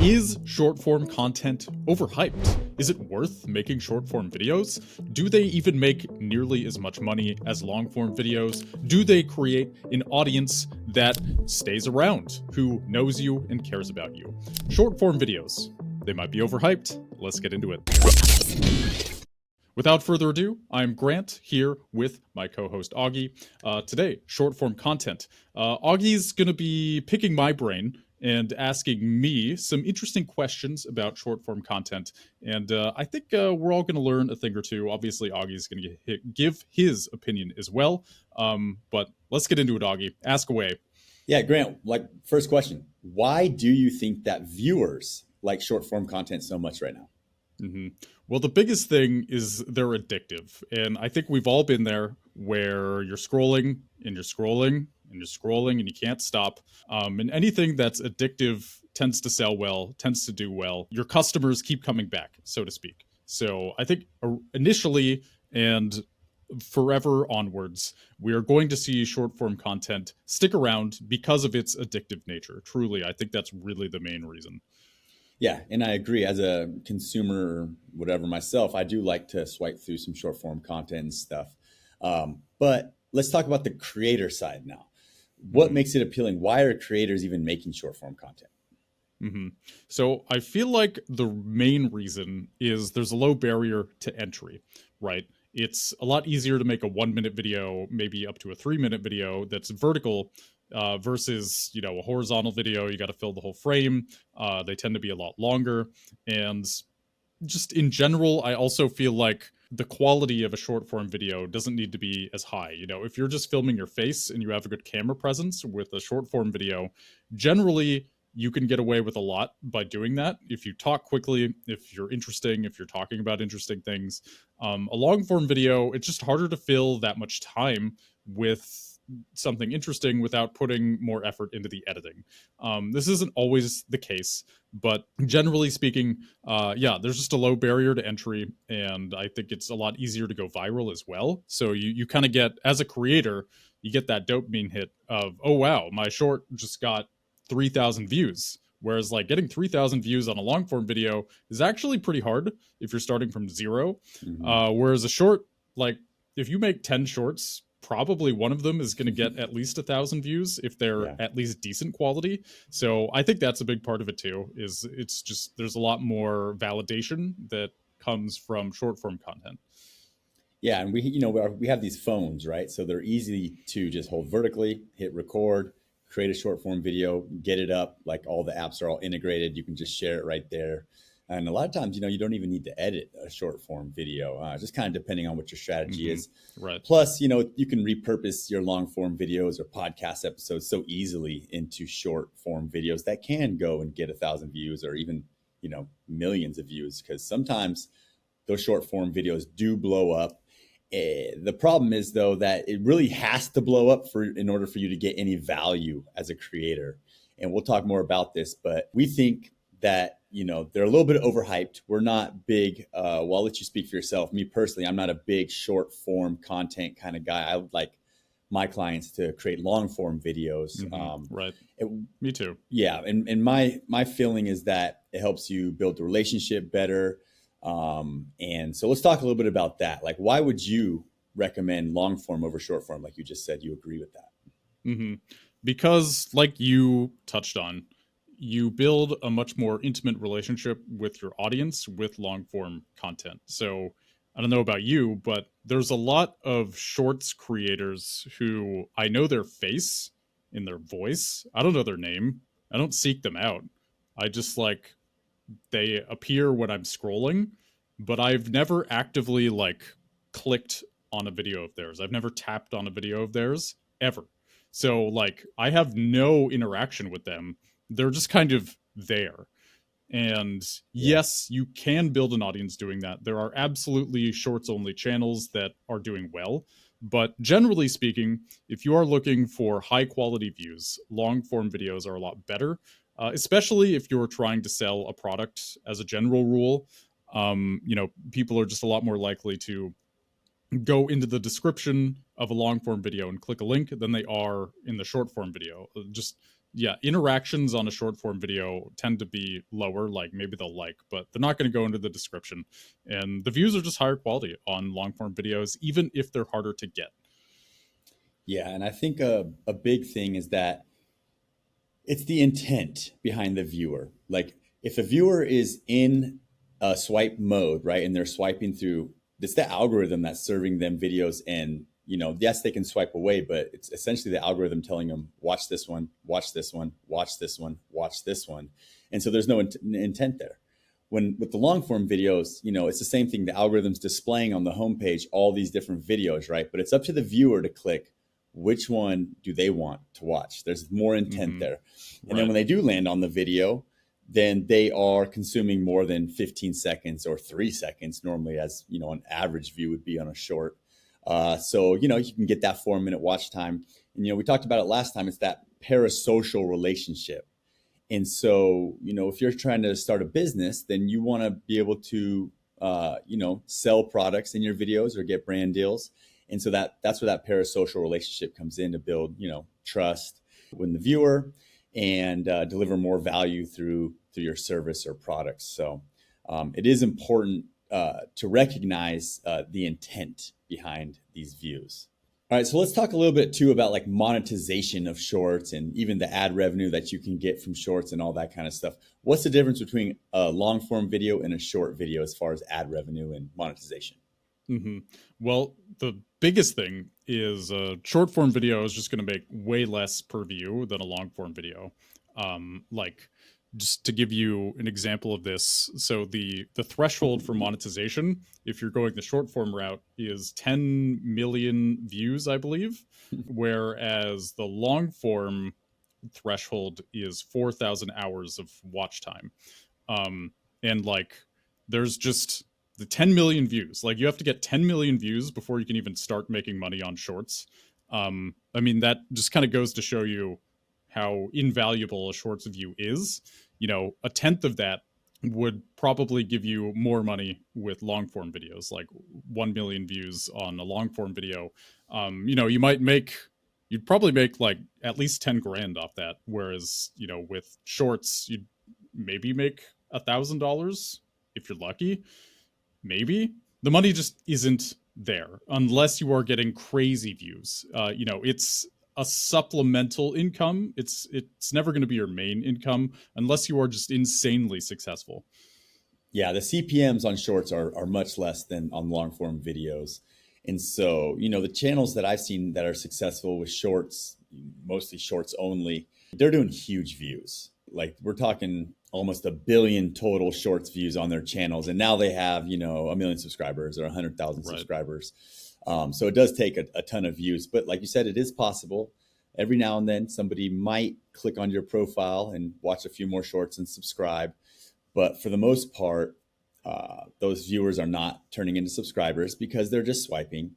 Is short form content overhyped? Is it worth making short form videos? Do they even make nearly as much money as long form videos? Do they create an audience that stays around, who knows you and cares about you? Short form videos, they might be overhyped. Let's get into it. Without further ado, I'm Grant here with my co-host Augie. Today, short form content. Augie's going to be picking my brain and asking me some interesting questions about short form content. And I think we're all going to learn a thing or two. Obviously, Augie's going to give his opinion as well. But let's get into it, Augie. Ask away. Yeah, Grant, first question. Why do you think that viewers like short form content so much right now? Mm-hmm. Well, the biggest thing is they're addictive. And I think we've all been there where you're scrolling and you're scrolling and you're scrolling and you can't stop. And anything that's addictive tends to sell well, tends to do well. Your customers keep coming back, so to speak. So I think initially and forever onwards, we are going to see short form content stick around because of its addictive nature. Truly, I think that's really the main reason. Yeah, and I agree. As a consumer, whatever myself, I do like to swipe through some short form content and stuff. But let's talk about the creator side now. What makes it appealing? Why are creators even making short form content? Mm-hmm. So I feel like the main reason is there's a low barrier to entry, right? It's a lot easier to make a 1 minute video, maybe up to a 3 minute video that's vertical versus, a horizontal video. You got to fill the whole frame. They tend to be a lot longer. And just in general, I also feel like the quality of a short form video doesn't need to be as high. If you're just filming your face and you have a good camera presence with a short form video, generally you can get away with a lot by doing that. If you talk quickly, if you're interesting, if you're talking about interesting things, a long form video, it's just harder to fill that much time with something interesting without putting more effort into the editing. This isn't always the case, but generally speaking, there's just a low barrier to entry, and I think it's a lot easier to go viral as well. So you kind of get, as a creator, you get that dopamine hit of, oh wow, my short just got 3,000 views. Whereas getting 3,000 views on a long form video is actually pretty hard if you're starting from 0. Whereas a short, if you make 10 shorts, probably one of them is going to get at least 1,000 views if they're at least decent quality. So I think that's a big part of it too, is it's just, there's a lot more validation that comes from short form content. Yeah, and we have these phones, right? So they're easy to just hold vertically, hit record, create a short form video, get it up. Like all the apps are all integrated. You can just share it right there. And a lot of times, you don't even need to edit a short form video, just kind of depending on what your strategy is. Right. Plus, you can repurpose your long form videos or podcast episodes so easily into short form videos that can go and get 1,000 views or even, millions of views, because sometimes those short form videos do blow up. The problem is, though, that it really has to blow up in order for you to get any value as a creator. And we'll talk more about this, but we think that, they're a little bit overhyped. We're not big. Well, I'll let you speak for yourself. Me personally, I'm not a big short form content kind of guy. I would like my clients to create long form videos. Right. Me too. Yeah. And my feeling is that it helps you build the relationship better. And so let's talk a little bit about that. Why would you recommend long form over short form? Like you just said, you agree with that. Because like you touched on, you build a much more intimate relationship with your audience with long form content. So I don't know about you, but there's a lot of shorts creators who I know their face and their voice. I don't know their name. I don't seek them out. I just they appear when I'm scrolling, but I've never actively clicked on a video of theirs. I've never tapped on a video of theirs ever. So I have no interaction with them. They're just kind of there. And yes, you can build an audience doing that. There are absolutely shorts only channels that are doing well. But generally speaking, if you are looking for high quality views, long form videos are a lot better, especially if you're trying to sell a product as a general rule. People are just a lot more likely to go into the description of a long form video and click a link than they are in the short form video. Just yeah, interactions on a short form video tend to be lower. Like maybe they'll like, but they're not going to go into the description. And the views are just higher quality on long form videos, even if they're harder to get. Yeah, and I think a big thing is that it's the intent behind the viewer. Like if a viewer is in a swipe mode, right, and they're swiping through, it's the algorithm that's serving them videos. And yes, they can swipe away, but it's essentially the algorithm telling them, watch this one, watch this one, watch this one, watch this one. And so there's no intent there. When with the long form videos, it's the same thing. The algorithm's displaying on the homepage all these different videos, right? But it's up to the viewer to click which one do they want to watch. There's more intent there. And then when they do land on the video, then they are consuming more than 15 seconds or 3 seconds normally, as an average view would be on a short. So you can get that 4-minute watch time. And we talked about it last time. It's that parasocial relationship. And so if you're trying to start a business, then you want to be able to sell products in your videos or get brand deals. And so that's where that parasocial relationship comes in to build trust with the viewer and deliver more value through your service or products. So it is important to recognize the intent behind these views. All right, so let's talk a little bit too about like monetization of shorts and even the ad revenue that you can get from shorts and all that kind of stuff. What's the difference between a long form video and a short video as far as ad revenue and monetization? Mm-hmm. Well, the biggest thing is a short form video is just going to make way less per view than a long form video. Like just to give you an example of this, so the threshold for monetization, if you're going the short form route, is 10 million views, I believe, whereas the long form threshold is 4,000 hours of watch time. And like there's just the 10 million views. Like you have to get 10 million views before you can even start making money on shorts. I mean, that just kind of goes to show you how invaluable a shorts view is. A tenth of that would probably give you more money with long form videos, like 1 million views on a long form video. You'd probably make like at least 10 grand off that. Whereas, with shorts, you'd maybe make $1,000 if you're lucky. Maybe the money just isn't there unless you are getting crazy views. It's a supplemental income. It's never going to be your main income unless you are just insanely successful. Yeah, the CPMs on shorts are much less than on long form videos. And so, the channels that I've seen that are successful with shorts, mostly shorts only, they're doing huge views. Like we're talking almost 1 billion total shorts views on their channels. And now they have, 1 million subscribers or 100,000 subscribers. So it does take a ton of views. But like you said, it is possible. Every now and then somebody might click on your profile and watch a few more shorts and subscribe. But for the most part, those viewers are not turning into subscribers because they're just swiping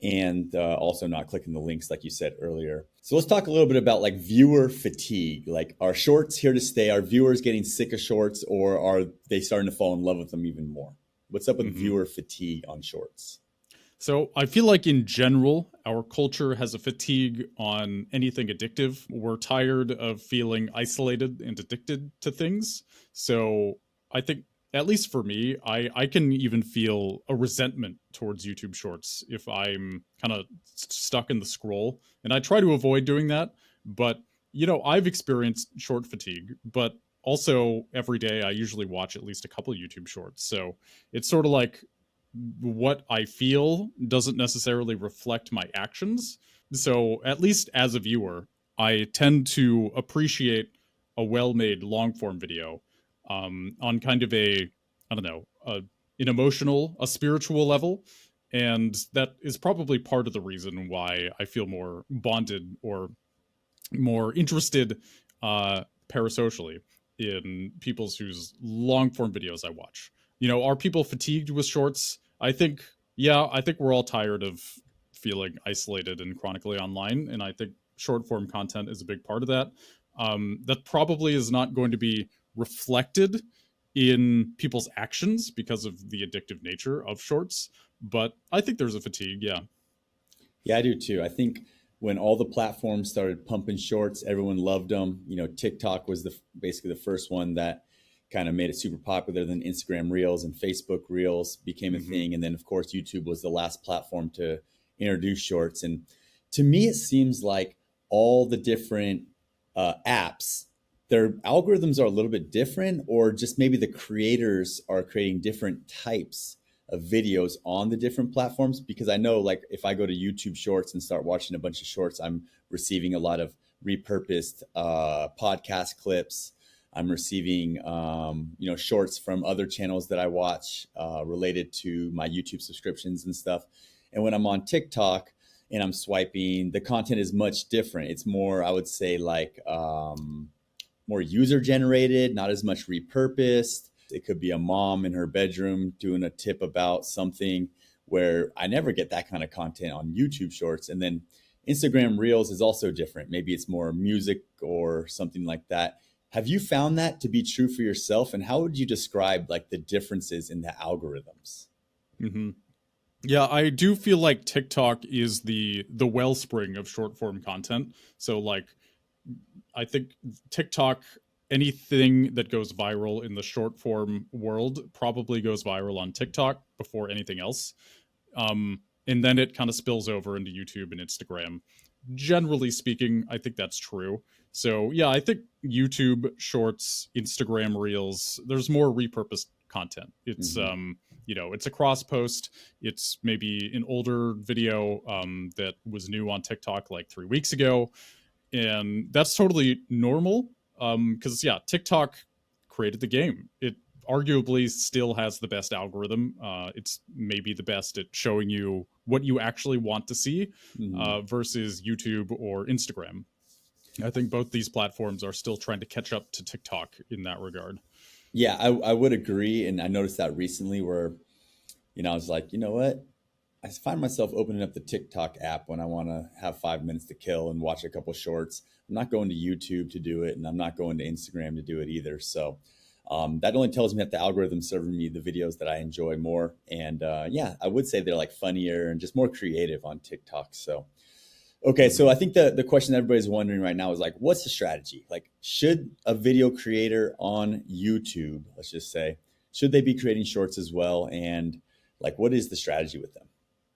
and also not clicking the links like you said earlier. So let's talk a little bit about like viewer fatigue. Like, are shorts here to stay? Are viewers getting sick of shorts, or are they starting to fall in love with them even more? What's up with viewer fatigue on shorts? So I feel like in general, our culture has a fatigue on anything addictive. We're tired of feeling isolated and addicted to things. So I think, at least for me, I can even feel a resentment towards YouTube Shorts if I'm kind of stuck in the scroll. And I try to avoid doing that. But, I've experienced short fatigue, but also every day I usually watch at least a couple YouTube Shorts. So it's sort of like what I feel doesn't necessarily reflect my actions. So, at least as a viewer, I tend to appreciate a well made long form video on kind of I don't know, an emotional, a spiritual level. And that is probably part of the reason why I feel more bonded or more interested parasocially in people's whose long form videos I watch. Are people fatigued with shorts? I think, yeah, I think we're all tired of feeling isolated and chronically online. And I think short form content is a big part of that. That probably is not going to be reflected in people's actions because of the addictive nature of shorts. But I think there's a fatigue, yeah. Yeah, I do too. I think when all the platforms started pumping shorts, everyone loved them. You know, TikTok was basically the first one that kind of made it super popular. Then Instagram Reels and Facebook Reels became a Hmm. thing, and then of course YouTube was the last platform to introduce shorts. And to me, it seems like all the different apps, their algorithms are a little bit different, or just maybe the creators are creating different types of videos on the different platforms. Because I know, like, if I go to YouTube Shorts and start watching a bunch of shorts, I'm receiving a lot of repurposed podcast clips. I'm receiving, shorts from other channels that I watch related to my YouTube subscriptions and stuff. And when I'm on TikTok and I'm swiping, the content is much different. It's more, I would say, like more user generated, not as much repurposed. It could be a mom in her bedroom doing a tip about something, where I never get that kind of content on YouTube Shorts. And then Instagram Reels is also different. Maybe it's more music or something like that. Have you found that to be true for yourself? And how would you describe like the differences in the algorithms? Hmm. Yeah, I do feel like TikTok is the wellspring of short form content. So like I think TikTok, anything that goes viral in the short form world probably goes viral on TikTok before anything else. And then it kind of spills over into YouTube and Instagram. Generally speaking, I think that's true. So yeah, I think YouTube Shorts, Instagram Reels, there's more repurposed content. It's Mm-hmm. it's a cross post. It's maybe an older video that was new on TikTok like 3 weeks ago, and that's totally normal. Because yeah, TikTok created the game. It arguably still has the best algorithm. It's maybe the best at showing you what you actually want to see Mm-hmm. versus YouTube or Instagram. I think both these platforms are still trying to catch up to TikTok in that regard. Yeah, I would agree. And I noticed that recently where, I was like, you know what? I find myself opening up the TikTok app when I want to have 5 minutes to kill and watch a couple shorts. I'm not going to YouTube to do it, and I'm not going to Instagram to do it either. So that only tells me that the algorithm's serving me the videos that I enjoy more. And yeah, I would say they're like funnier and just more creative on TikTok. So okay, so Hmm. I think the question everybody's wondering right now is like, what's the strategy? Like, should a video creator on YouTube, let's just say, should they be creating shorts as well? And like, what is the strategy with them?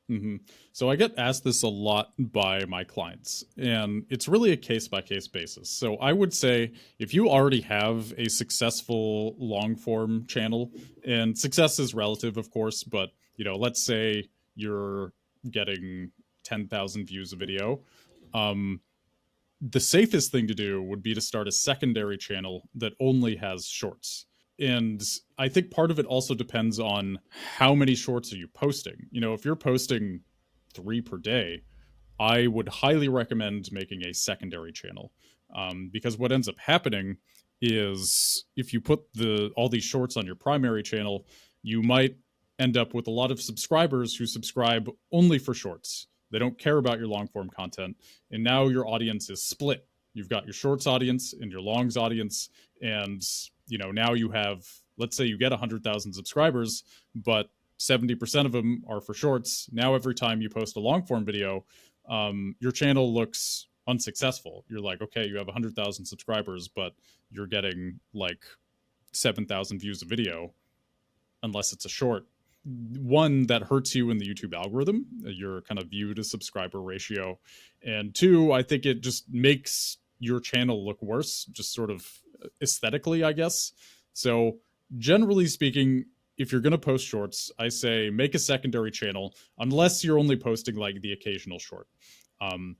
Hmm. So I get asked this a lot by my clients, and it's really a case by case basis. So I would say if you already have a successful long form channel, and success is relative, of course, but let's say you're getting 10,000 views a video. Um, the safest thing to do would be to start a secondary channel that only has shorts. And I think part of it also depends on how many shorts are you posting. If you're posting 3 per day, I would highly recommend making a secondary channel. Because what ends up happening is if you put all these shorts on your primary channel, you might end up with a lot of subscribers who subscribe only for shorts. They don't care about your long form content. And now your audience is split. You've got your shorts audience and your longs audience. And, now you have, let's say you get 100,000 subscribers, but 70% of them are for shorts. Now, every time you post a long form video, your channel looks unsuccessful. You're like, okay, you have 100,000 subscribers, but you're getting like 7,000 views a video, unless it's a short. One, that hurts you in the YouTube algorithm, your kind of view to subscriber ratio. And two, I think it just makes your channel look worse, just sort of aesthetically, I guess. So, generally speaking, if you're going to post shorts, I say make a secondary channel, unless you're only posting like the occasional short. Um,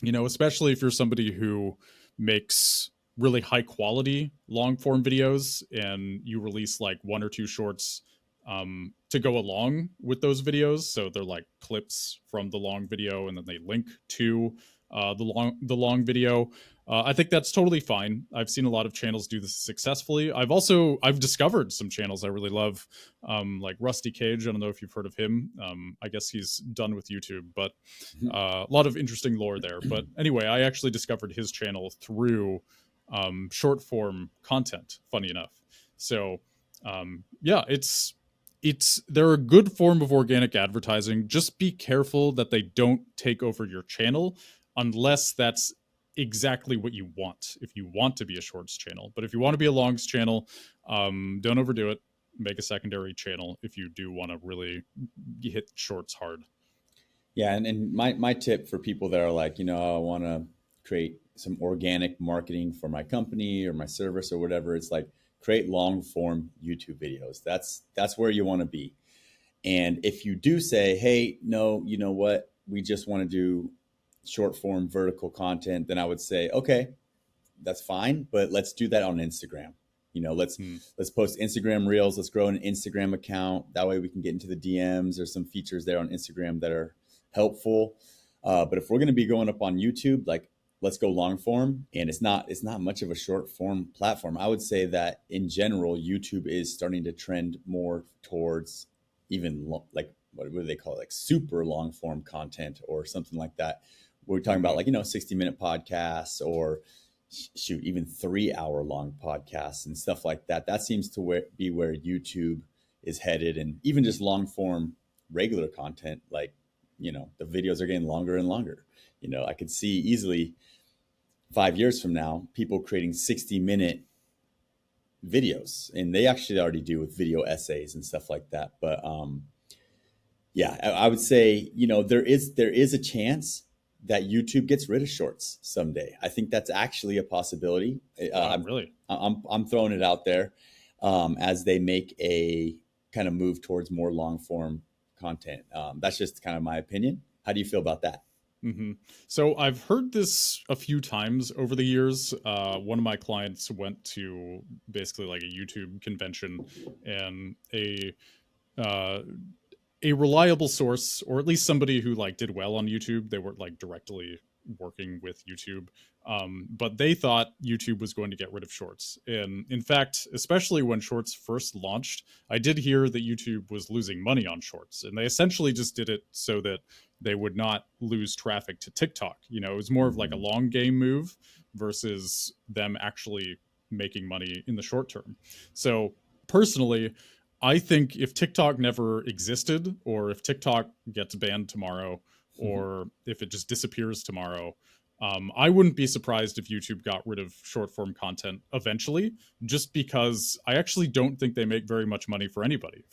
especially if you're somebody who makes really high quality long form videos and you release like one or two shorts to go along with those videos. So they're like clips from the long video and then they link to the long video. I think that's totally fine. I've seen a lot of channels do this successfully. I've discovered some channels I really love, like Rusty Cage. I don't know if you've heard of him. I guess he's done with YouTube, but a lot of interesting lore there. But anyway, I actually discovered his channel through short form content. Funny enough, so yeah, they're a good form of organic advertising. Just be careful that they don't take over your channel. unless that's exactly what you want. If you want to be a shorts channel, but if you want to be a longs channel, don't overdo it. Make a secondary channel if you do want to really hit shorts hard. Yeah, and my tip for people that are like, I want to create some organic marketing for my company or my service or whatever, it's like create long form YouTube videos. That's where you want to be. And if you do say, hey, no, you know what, we just want to do short form vertical content, then I would say, okay, that's fine, but let's do that on Instagram. Let's Hmm. let's post Instagram reels. Let's grow an Instagram account. That way we can get into the DMs. There's some features there on Instagram that are helpful. But if we're going to be going up on YouTube, like let's go long form. And it's not much of a short form platform. I would say that in general, YouTube is starting to trend more towards even like what do they call it, like super long form content or something like that. We're talking about like 60-minute podcasts or shoot, even 3-hour long podcasts and stuff like that. That seems to be where YouTube is headed. And even just long form regular content, like, the videos are getting longer and longer. I could see easily 5 years from now, people creating 60-minute videos, and they actually already do with video essays and stuff like that. But yeah, I would say, there is a chance that YouTube gets rid of shorts someday. I think that's actually a possibility. Wow, really? I'm throwing it out there as they make a kind of move towards more long form content. That's just kind of my opinion. How do you feel about that? Hmm. So I've heard this a few times over the years. One of my clients went to basically like a YouTube convention, and uh, a reliable source, or at least somebody who like did well on YouTube. They weren't like directly working with YouTube, but they thought YouTube was going to get rid of Shorts. And in fact, especially when Shorts first launched, I did hear that YouTube was losing money on Shorts, and they essentially just did it so that they would not lose traffic to TikTok. It was more of like a Mm-hmm. long game move versus them actually making money in the short term. So personally, I think if TikTok never existed, or if TikTok gets banned tomorrow, or if it just disappears tomorrow, I wouldn't be surprised if YouTube got rid of short form content eventually, just because I actually don't think they make very much money for anybody.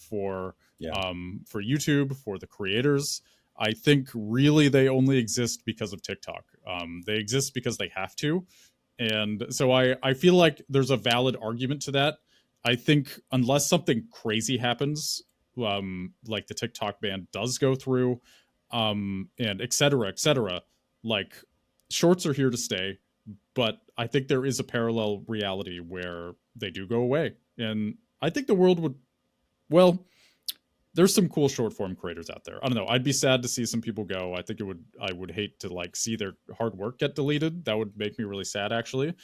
Yeah. For YouTube, for the creators, I think really they only exist because of TikTok. They exist because they have to, and so I feel like there's a valid argument to that. I think unless something crazy happens, like the TikTok ban does go through, and et cetera, like shorts are here to stay. But I think there is a parallel reality where they do go away, and I think the world would, well, there's some cool short form creators out there. I don't know. I'd be sad to see some people go. I would hate to like see their hard work get deleted. That would make me really sad actually.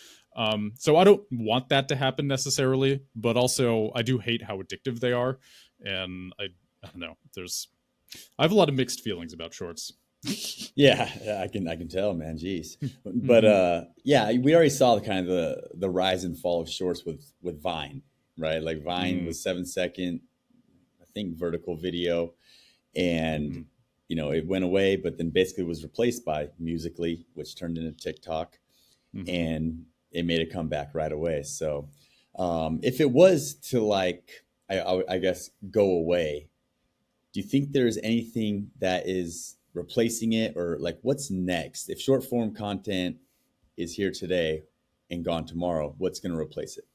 So I don't want that to happen necessarily, but also I do hate how addictive they are. And I don't know. I have a lot of mixed feelings about shorts. Yeah, I can tell, man. Jeez. But Hmm. yeah, we already saw the kind of the rise and fall of shorts with Vine, right? Like Vine Mm, was 7 second, I think, vertical video, and hmm. it went away, but then basically was replaced by Musically, which turned into TikTok, Hmm. and it made a comeback right away. So if it was to like, I guess, go away, do you think there's anything that is replacing it, or like what's next? If short form content is here today and gone tomorrow, what's going to replace it?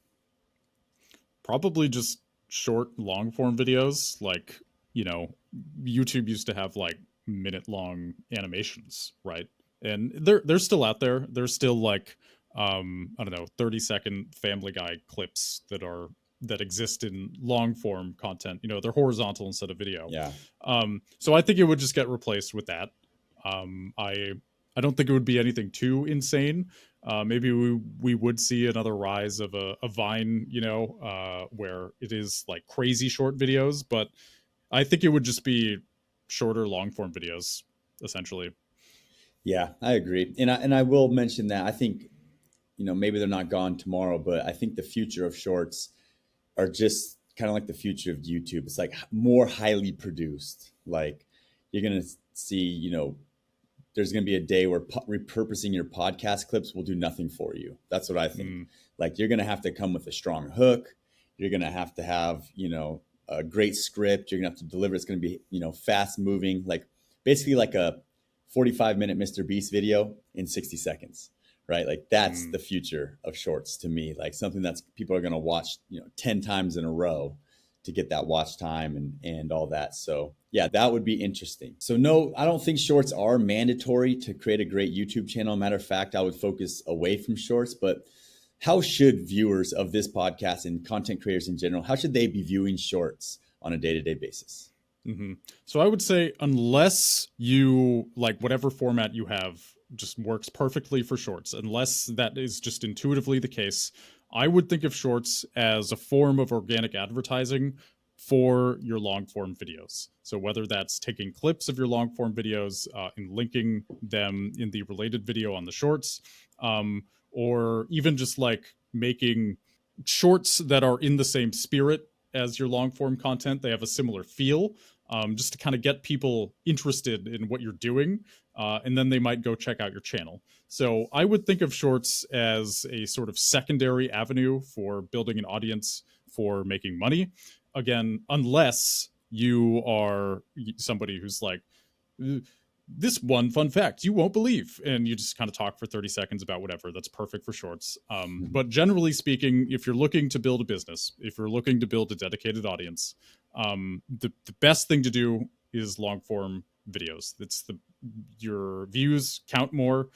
Probably just short, long form videos. Like, you know, YouTube used to have like minute long animations, right? And they're still out there. There's still like I don't know, 30-second Family Guy clips that exist in long form content. They're horizontal instead of video. Yeah. So I think it would just get replaced with that. I don't think it would be anything too insane. Maybe we would see another rise of a Vine, where it is like crazy short videos, but I think it would just be shorter, long form videos, essentially. Yeah, I agree. And I will mention that I think, maybe they're not gone tomorrow, but I think the future of shorts are just kind of like the future of YouTube. It's like more highly produced. Like you're going to see, there's going to be a day where repurposing your podcast clips will do nothing for you. That's what I think. Like, you're going to have to come with a strong hook. You're going to have, you know, a great script. You're going to have to deliver. It's going to be, you know, fast moving, like basically like a 45-minute Mr. Beast video in 60 seconds, right? Like, that's the future of shorts to me. Like, something that's people are going to watch, you know, 10 times in a row to get that watch time and all that. So yeah, that would be interesting. So no, I don't think shorts are mandatory to create a great YouTube channel. Matter of fact, I would focus away from shorts. But how should viewers of this podcast and content creators in general, how should they be viewing shorts on a day-to-day basis? So I would say, unless you like whatever format you have just works perfectly for shorts, unless that is just intuitively the case, I would think of shorts as a form of organic advertising for your long form videos. So whether that's taking clips of your long form videos and linking them in the related video on the shorts, or even just like making shorts that are in the same spirit as your long form content. They have a similar feel, just to kind of get people interested in what you're doing. And then they might go check out your channel. So I would think of shorts as a sort of secondary avenue for building an audience for making money. Again, unless you are somebody who's like, this one fun fact you won't believe, and you just kind of talk for 30 seconds about whatever. That's perfect for shorts. But generally speaking, if you're looking to build a business, if you're looking to build a dedicated audience, the best thing to do is long form videos. Your views count more.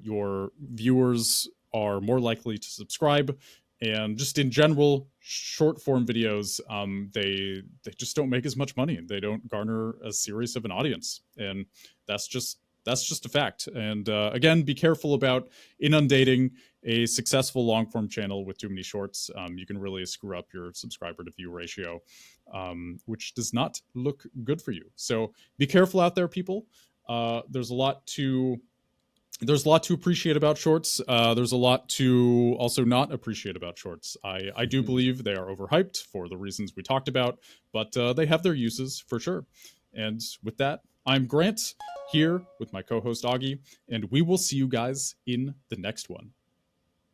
Your viewers are more likely to subscribe, and just in general, short form videos, they just don't make as much money. They don't garner as serious of an audience, and that's just a fact. And again, be careful about inundating a successful long form channel with too many shorts. You can really screw up your subscriber to view ratio, which does not look good for you. So be careful out there, people. There's a lot to appreciate about shorts. There's a lot to also not appreciate about shorts. I do believe they are overhyped for the reasons we talked about, but they have their uses for sure. And with that, I'm Grant here with my co-host Augie, and we will see you guys in the next one.